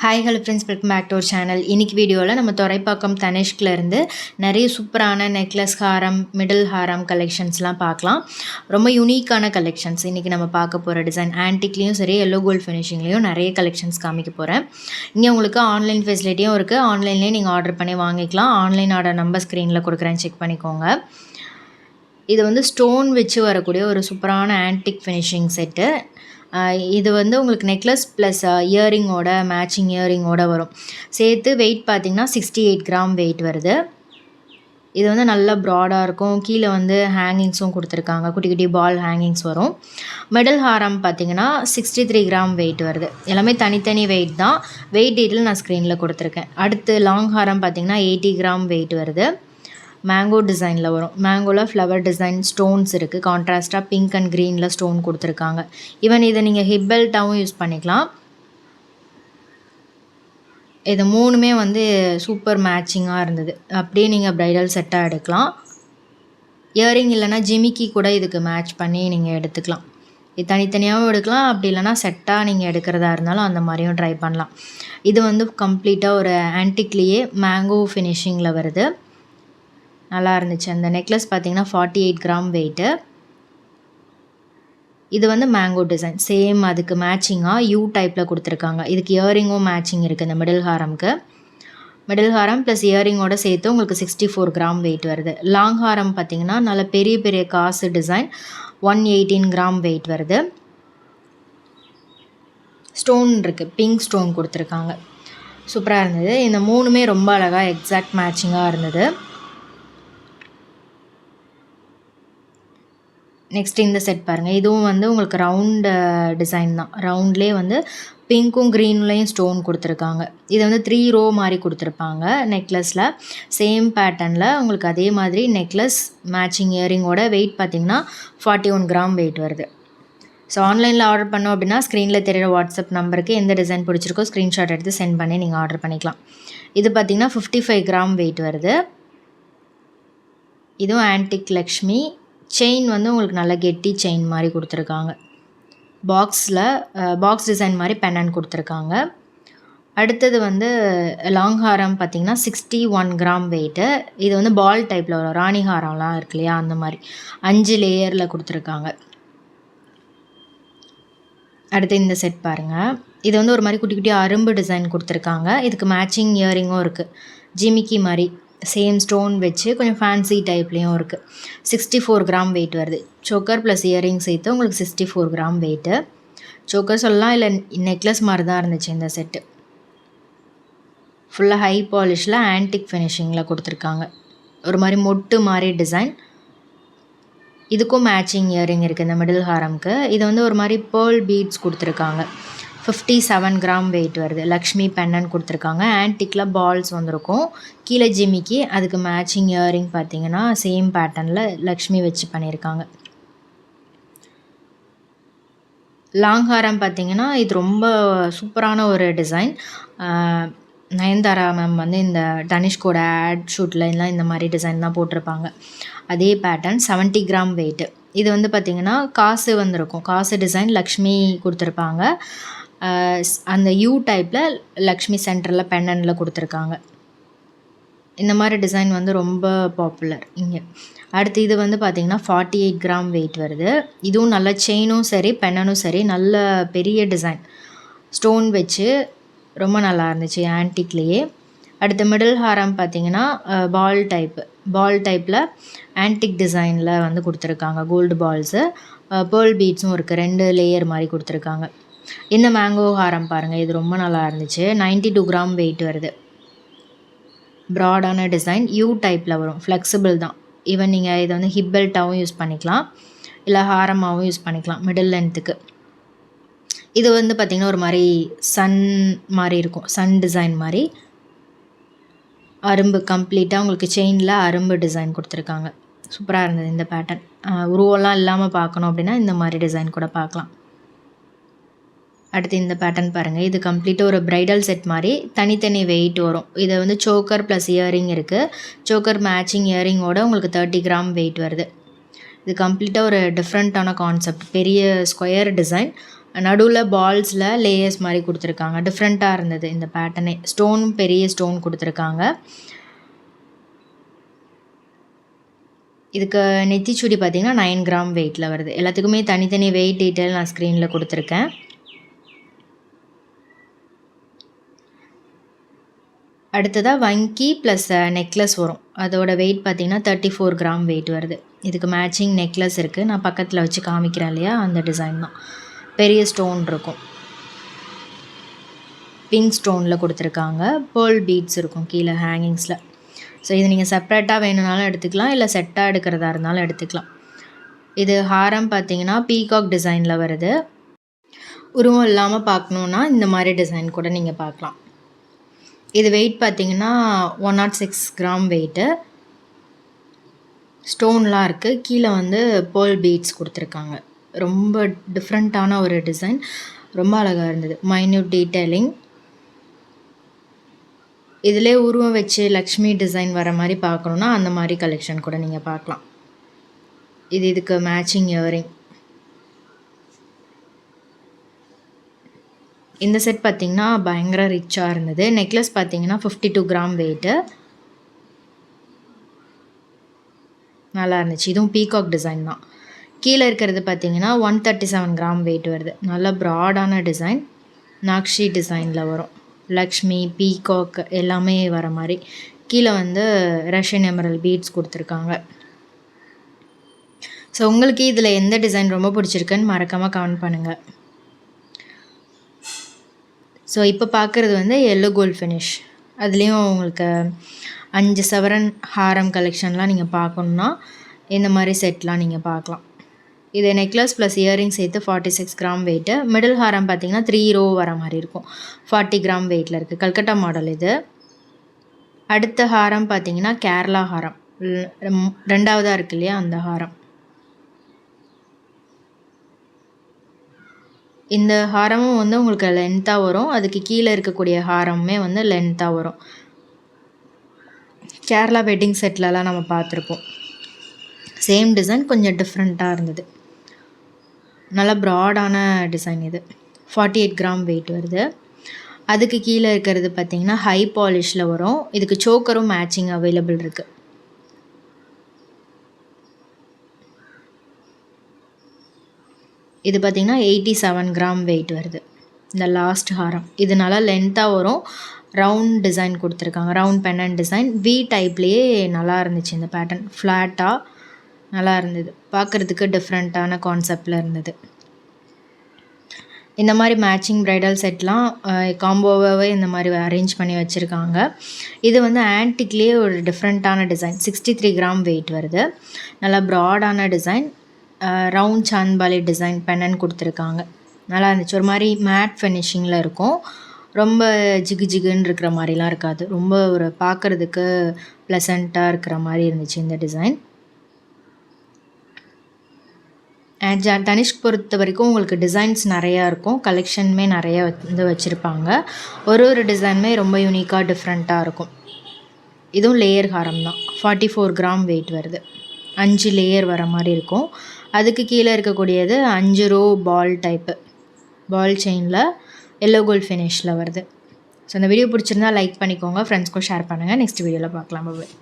Hi hello friends, welcome back to our channel. இன்றைக்கி வீடியோவில் நம்ம துறைப்பாக்கம் தனிஷ்கிலேருந்து நிறைய சூப்பரான நெக்லஸ் ஹாரம், மிடில் ஹாரம் கலெக்ஷன்ஸ்லாம் பார்க்கலாம். ரொம்ப யூனிக்கான கலெக்ஷன்ஸ் இன்றைக்கி நம்ம பார்க்க போகிற டிசைன். ஆன்டிக்லேயும் சரி, எல்லோ கோல்ட் ஃபினிஷிங்லேயும் நிறைய கலெக்ஷன்ஸ் காமிக்க போகிறேன். இங்கே உங்களுக்கு ஆன்லைன் ஃபெசிலிட்டியும் இருக்குது. ஆன்லைன்லேயே நீங்கள் ஆர்டர் பண்ணி வாங்கிக்கலாம். ஆன்லைன் ஆர்டர் நம்பர் ஸ்க்ரீனில் கொடுக்குறேன், செக் பண்ணிக்கோங்க. இது வந்து ஸ்டோன் வச்சு வரக்கூடிய ஒரு சூப்பரான ஆன்டிக் ஃபினிஷிங் செட்டு. இது வந்து உங்களுக்கு நெக்லஸ் ப்ளஸ் இயரிங்கோட மேட்சிங் இயரிங்கோட வரும். சேர்த்து வெயிட் பார்த்திங்கன்னா 68 கிராம் வெயிட் வருது. இது வந்து நல்லா ப்ராடாக இருக்கும். கீழே வந்து ஹேங்கிங்ஸும் கொடுத்துருக்காங்க, குட்டி குட்டி பால் ஹேங்கிங்ஸ் வரும். மிடில் ஹாரம் பார்த்திங்கன்னா 63 கிராம் வெயிட் வருது. எல்லாமே தனித்தனி வெயிட் தான். வெயிட் டீட்டெயில் நான் ஸ்க்ரீனில் கொடுத்துருக்கேன். அடுத்து லாங் ஹாரம் பார்த்திங்கன்னா 80 கிராம் வெயிட் வருது. மேங்கோ டிசைனில் வரும். மேங்கோவில் ஃப்ளவர் டிசைன் ஸ்டோன்ஸ் இருக்குது. கான்ட்ராஸ்ட்டாக பிங்க் அண்ட் க்ரீனில் ஸ்டோன் கொடுத்துருக்காங்க. ஈவன் இதை நீங்கள் ஹிப் பெல்ட்டாகவும் யூஸ் பண்ணிக்கலாம். இது மூணுமே வந்து சூப்பர் மேட்சிங்காக இருந்தது. அப்படியே நீங்கள் ப்ரைடல் செட்டாக எடுக்கலாம். இயரிங் இல்லைனா ஜிமிக்கி கூட இதுக்கு மேட்ச் பண்ணி நீங்கள் எடுத்துக்கலாம். இது தனித்தனியாகவும் எடுக்கலாம், அப்படி இல்லைனா செட்டாக நீங்கள் எடுக்கிறதா இருந்தாலும் அந்த மாதிரியும் ட்ரை பண்ணலாம். இது வந்து கம்ப்ளீட்டாக ஒரு ஆன்டிக்லேயே மேங்கோ ஃபினிஷிங்கில் வருது. நல்லா இருந்துச்சு. அந்த நெக்லஸ் பார்த்திங்கன்னா 48 கிராம் வெயிட்டு. இது வந்து மேங்கோ டிசைன். சேம் அதுக்கு மேட்சிங்காக யூ டைப்பில் கொடுத்துருக்காங்க. இதுக்கு இயரிங்கும் மேட்சிங் இருக்குது. இந்த மிடில் ஹாரம்க்கு மிடில் ஹாரம் ப்ளஸ் இயரிங்கோட சேர்த்து உங்களுக்கு 64 கிராம் வெயிட் வருது. லாங் ஹாரம் பார்த்திங்கன்னா நல்ல பெரிய பெரிய காசு டிசைன், 118 கிராம் வெயிட் வருது. ஸ்டோன் இருக்குது, பிங்க் ஸ்டோன் கொடுத்துருக்காங்க. சூப்பராக இருந்தது. இந்த மூணுமே ரொம்ப அழகாக எக்ஸாக்ட் மேட்சிங்காக இருந்தது. நெக்ஸ்ட் இந்த செட் பாருங்கள். இதுவும் வந்து உங்களுக்கு ரவுண்டு டிசைன் தான். ரவுண்ட்லேயே வந்து பிங்க்கும் க்ரீன்லேயும் ஸ்டோன் கொடுத்துருக்காங்க. இதை வந்து 3 ரோ மாதிரி கொடுத்துருப்பாங்க நெக்லஸில். சேம் பேட்டர்னில் உங்களுக்கு அதே மாதிரி நெக்லஸ் மேட்சிங் இயரிங்கோட வெயிட் பார்த்திங்கன்னா 41 கிராம் வெயிட் வருது. ஸோ ஆன்லைனில் ஆர்டர் பண்ணோம் அப்படின்னா ஸ்க்ரீனில் தெரிகிற வாட்ஸ்அப் நம்பருக்கு எந்த டிசைன் பிடிச்சிருக்கோ ஸ்க்ரீன்ஷாட் எடுத்து சென்ட் பண்ணி நீங்கள் ஆர்டர் பண்ணிக்கலாம். இது பார்த்திங்கன்னா 55 கிராம் வெயிட் வருது. இதுவும் ஆன்டிக் லக்ஷ்மி. செயின் வந்து உங்களுக்கு நல்ல கெட்டி செயின் மாதிரி கொடுத்துருக்காங்க. பாக்ஸ் டிசைன் மாதிரி பெண்ணன் கொடுத்துருக்காங்க. அடுத்தது வந்து லாங் ஹாரம் பார்த்திங்கன்னா 61 கிராம் வெயிட்டு. இது வந்து பால் டைப்பில் வரும். ராணி ஹாரம்லாம் இருக்கு இல்லையா, அந்த மாதிரி 5 லேயரில் கொடுத்துருக்காங்க. அடுத்து இந்த செட் பாருங்கள். இது வந்து ஒரு மாதிரி குட்டி குட்டி அரும்பு டிசைன் கொடுத்துருக்காங்க. இதுக்கு மேட்சிங் இயரிங்கும் இருக்குது. ஜிமிக்கி மாதிரி சேம் ஸ்டோன் வச்சு கொஞ்சம் ஃபேன்சி டைப்லேயும் இருக்குது. 64 கிராம் வெயிட் வருது. சோக்கர் ப்ளஸ் இயரிங் சேர்த்து உங்களுக்கு 64 கிராம் வெயிட்டு. சோக்கர் சொல்லலாம், இல்லை நெக்லஸ் மாதிரி தான் இருந்துச்சு இந்த செட்டு. ஃபுல்லாக ஹை பாலிஷில் ஆன்டிக் ஃபினிஷிங்கில் கொடுத்துருக்காங்க. ஒரு மாதிரி மொட்டு மாதிரி டிசைன். இதுக்கும் மேட்சிங் இயரிங் இருக்குது இந்த மிடில் ஹாரம்க்கு. இது வந்து ஒரு மாதிரி பேர்ல் பீட்ஸ் கொடுத்துருக்காங்க. 57 கிராம் வெயிட் வருது. லக்ஷ்மி பெண்ணன் கொடுத்துருக்காங்க. ஆன்டிக்கில் பால்ஸ் வந்திருக்கும். கீழே ஜிமிக்கி, அதுக்கு மேட்சிங் இயரிங் பார்த்திங்கன்னா சேம் பேட்டர்னில் லக்ஷ்மி வச்சு பண்ணியிருக்காங்க. லாங் ஹாரம் பார்த்திங்கன்னா இது ரொம்ப சூப்பரான ஒரு டிசைன். நயன்தாரா மேம் வந்து இந்த தனிஷ்கோட ஆட் ஷூட்டில் எல்லாம் இந்த மாதிரி டிசைன் தான் போட்டிருப்பாங்க. அதே பேட்டர்ன் 70 கிராம் வெயிட்டு. இது வந்து பார்த்திங்கன்னா காசு வந்திருக்கும். காசு டிசைன் லக்ஷ்மி கொடுத்துருப்பாங்க. அந்த யூ டைப்பில் லக்ஷ்மி சென்டரில் பெண்ணனில் கொடுத்துருக்காங்க. இந்த மாதிரி டிசைன் வந்து ரொம்ப பாப்புலர் இங்கே. அடுத்து இது வந்து பார்த்திங்கன்னா 48 கிராம் வெயிட் வருது. இதுவும் நல்ல செயினும் சரி பெண்ணனும் சரி நல்ல பெரிய டிசைன் ஸ்டோன் வச்சு ரொம்ப நல்லா இருந்துச்சு ஆன்டிக்லேயே. அடுத்த மிடில் ஹாரம் பார்த்திங்கன்னா பால் டைப்பில் ஆன்டிக் டிசைனில் வந்து கொடுத்துருக்காங்க. கோல்டு பால்ஸு, பேர்ல் பீட்ஸும் இருக்குது. 2 லேயர் மாதிரி கொடுத்துருக்காங்க. இந்த மேங்கோ ஹாரம் பாருங்கள். இது ரொம்ப நல்லா இருந்துச்சு. 92 கிராம் வெயிட் வருது. ப்ராடான டிசைன் யூ டைப்பில் வரும். ஃப்ளெக்சிபிள் தான். ஈவன் நீங்கள் இதை வந்து ஹிப் பெல்ட்டாகவும் யூஸ் பண்ணிக்கலாம், இல்லை ஹாரமாகவும் யூஸ் பண்ணிக்கலாம் மிடில் லென்த்துக்கு. இது வந்து பார்த்திங்கன்னா ஒரு மாதிரி சன் மாதிரி இருக்கும். சன் டிசைன் மாதிரி அரும்பு கம்ப்ளீட்டாக உங்களுக்கு செயினில் அரும்பு டிசைன் கொடுத்துருக்காங்க. சூப்பராக இருந்தது இந்த பேட்டர்ன். உருவெல்லாம் இல்லாமல் பார்க்கணும் அப்படின்னா இந்த மாதிரி டிசைன் கூட பார்க்கலாம். அடுத்து இந்த பேட்டர்ன் பாருங்கள். இது கம்ப்ளீட்டாக ஒரு ப்ரைடல் செட் மாதிரி தனித்தனி வெயிட் வரும். இதை வந்து சோக்கர் ப்ளஸ் இயரிங் இருக்குது. சோக்கர் மேட்சிங் இயரிங்கோட உங்களுக்கு 30 கிராம் வெயிட் வருது. இது கம்ப்ளீட்டாக ஒரு டிஃப்ரெண்ட்டான கான்செப்ட். பெரிய ஸ்கொயர் டிசைன், நடுவில் பால்ஸில் லேயர்ஸ் மாதிரி கொடுத்துருக்காங்க. டிஃப்ரெண்ட்டாக இருந்தது இந்த பேட்டர்னே. ஸ்டோனும் பெரிய ஸ்டோன் கொடுத்துருக்காங்க. இதுக்கு நெத்திச்சுடி பார்த்திங்கன்னா 9 கிராம் வெயிட்டில் வருது. எல்லாத்துக்குமே தனித்தனி வெயிட் டீட்டெயில் நான் ஸ்க்ரீனில் கொடுத்துருக்கேன். அடுத்ததாக வங்கி ப்ளஸ் நெக்லஸ் வரும். அதோட வெயிட் பார்த்திங்கன்னா 34 கிராம் வெயிட் வருது. இதுக்கு மேட்சிங் நெக்லஸ் இருக்குது. நான் பக்கத்தில் வச்சு காமிக்கிறேன் இல்லையா, அந்த டிசைன் தான். பெரிய ஸ்டோன் இருக்கும், பிங்க் ஸ்டோனில் கொடுத்துருக்காங்க. பேர்ல் பீட்ஸ் இருக்கும் கீழே ஹேங்கிங்ஸில். ஸோ இது நீங்கள் செப்ரேட்டாக வேணுனாலும் எடுத்துக்கலாம், இல்லை செட்டாக எடுக்கிறதா இருந்தாலும் எடுத்துக்கலாம். இது ஹாரம் பார்த்திங்கன்னா பீகாக் டிசைனில் வருது. உருவம் இல்லாமல் பார்க்கணுன்னா இந்த மாதிரி டிசைன் கூட நீங்கள் பார்க்கலாம். இது வெயிட் பார்த்திங்கன்னா 106 கிராம் வெயிட்டு. ஸ்டோன்லாம் இருக்குது. கீழே வந்து பேர்ல் பீட்ஸ் கொடுத்துருக்காங்க. ரொம்ப டிஃப்ரெண்ட்டான ஒரு டிசைன், ரொம்ப அழகாக இருந்தது. Minute detailing. இதிலே உருவம் வச்சு லக்ஷ்மி டிசைன் வர மாதிரி பார்க்கணுன்னா அந்த மாதிரி கலெக்ஷன் கூட நீங்கள் பார்க்கலாம். இதுக்கு மேட்சிங் இயரிங். இந்த செட் பார்த்திங்கன்னா பயங்கர ரிச்சாக இருந்தது. நெக்லஸ் பார்த்திங்கன்னா 52 கிராம் வெயிட்டு. நல்லா இருந்துச்சு. இதுவும் பீகாக் டிசைன் தான். கீழே இருக்கிறது பார்த்திங்கன்னா 137 கிராம் வெயிட் வருது. நல்ல ப்ராடான டிசைன், நாக்ஷி டிசைனில் வரும். லக்ஷ்மி, பீகாக் எல்லாமே வர மாதிரி. கீழே வந்து ரஷ்யன் எமரல் பீட்ஸ் கொடுத்துருக்காங்க. ஸோ உங்களுக்கு இதில் எந்த டிசைன் ரொம்ப பிடிச்சிருக்குன்னு மறக்காமல் கமெண்ட் பண்ணுங்கள். ஸோ இப்போ பார்க்குறது வந்து எல்லோ கோல்ட் ஃபினிஷ். அதுலேயும் உங்களுக்கு 5 சவரன் ஹாரம் கலெக்ஷன்லாம் நீங்கள் பார்க்கணுன்னா இந்த மாதிரி செட்லாம் நீங்கள் பார்க்கலாம். இது நெக்லஸ் ப்ளஸ் இயரிங் சேர்த்து 46 கிராம் வெயிட்டு. மிடில் ஹாரம் பார்த்திங்கன்னா 3 ரோ வர மாதிரி இருக்கும். 40 கிராம் வெயிட்டில் இருக்குது. கல்கட்டா மாடல் இது. அடுத்த ஹாரம் பார்த்திங்கன்னா கேரளா ஹாரம், ரெண்டாவதாக இருக்குது இல்லையா, அந்த ஹாரம். இந்த ஹாரமும் வந்து உங்களுக்கு லென்த்தாக வரும். அதுக்கு கீழே இருக்கக்கூடிய ஹாரமுமே வந்து லென்த்தாக வரும். கேரளா வெட்டிங் செட்லலாம் நம்ம பார்த்துருப்போம். சேம் டிசைன், கொஞ்சம் டிஃப்ரெண்ட்டாக இருந்தது. நல்லா ப்ராடான டிசைன் இது. 48 கிராம் வெயிட் வருது. அதுக்கு கீழே இருக்கிறது பார்த்திங்கன்னா ஹை பாலிஷில் வரும். இதுக்கு சோக்கரும் மேட்சிங் அவைலபிள் இருக்குது. இது பார்த்திங்கன்னா 87 கிராம் வெயிட் வருது. இந்த லாஸ்ட் ஹாரம் இது நல்லா லென்த்தாக வரும். ரவுண்ட் டிசைன் கொடுத்துருக்காங்க, ரவுண்ட் பென்னன் டிசைன். வி டைப்லேயே நல்லா இருந்துச்சு இந்த பேட்டர்ன். ஃப்ளாட்டாக நல்லா இருந்தது, பார்க்குறதுக்கு டிஃப்ரெண்ட்டான கான்செப்டில் இருந்தது. இந்த மாதிரி மேட்சிங் ப்ரைடல் செட்லாம் காம்போவாகவே இந்த மாதிரி அரேஞ்ச் பண்ணி வச்சுருக்காங்க. இது வந்து ஆன்டிக்லேயே ஒரு டிஃப்ரெண்ட்டான டிசைன். 63 கிராம் வெயிட் வருது. நல்லா ப்ராடான டிசைன், ரவுண்ட் சாந்த்பாலி டிசைன் பென்னன் கொடுத்துருக்காங்க. நல்லா இருந்துச்சு. ஒரு மாதிரி மேட் ஃபினிஷிங்கில் இருக்கும். ரொம்ப ஜிகு ஜிகுன்னு இருக்கிற மாதிரிலாம் இருக்காது. ரொம்ப ஒரு பார்க்குறதுக்கு ப்ளசண்ட்டாக இருக்கிற மாதிரி இருந்துச்சு இந்த டிசைன். தனிஷ்க் பொறுத்த வரைக்கும் உங்களுக்கு டிசைன்ஸ் நிறையா இருக்கும். கலெக்ஷனுமே நிறையா வந்து வச்சுருப்பாங்க. ஒரு டிசைனுமே ரொம்ப யூனிக்காக டிஃப்ரெண்ட்டாக இருக்கும். இதுவும் லேயர் ஹாரம் தான். 44 கிராம் வெயிட் வருது. 5 லேயர் வர மாதிரி இருக்கும். அதுக்கு கீழே இருக்கக்கூடியது 5 ரோ பால் டைப்பு, பால் செயினில் எல்லோ கோல்ட் ஃபினிஷில் வருது. ஸோ இந்த வீடியோ பிடிச்சிருந்தா லைக் பண்ணிக்கோங்க, ஃப்ரெண்ட்ஸ்க்கும் ஷேர் பண்ணுங்கள். நெக்ஸ்ட் வீடியோவில் பார்க்கலாம். பாய்.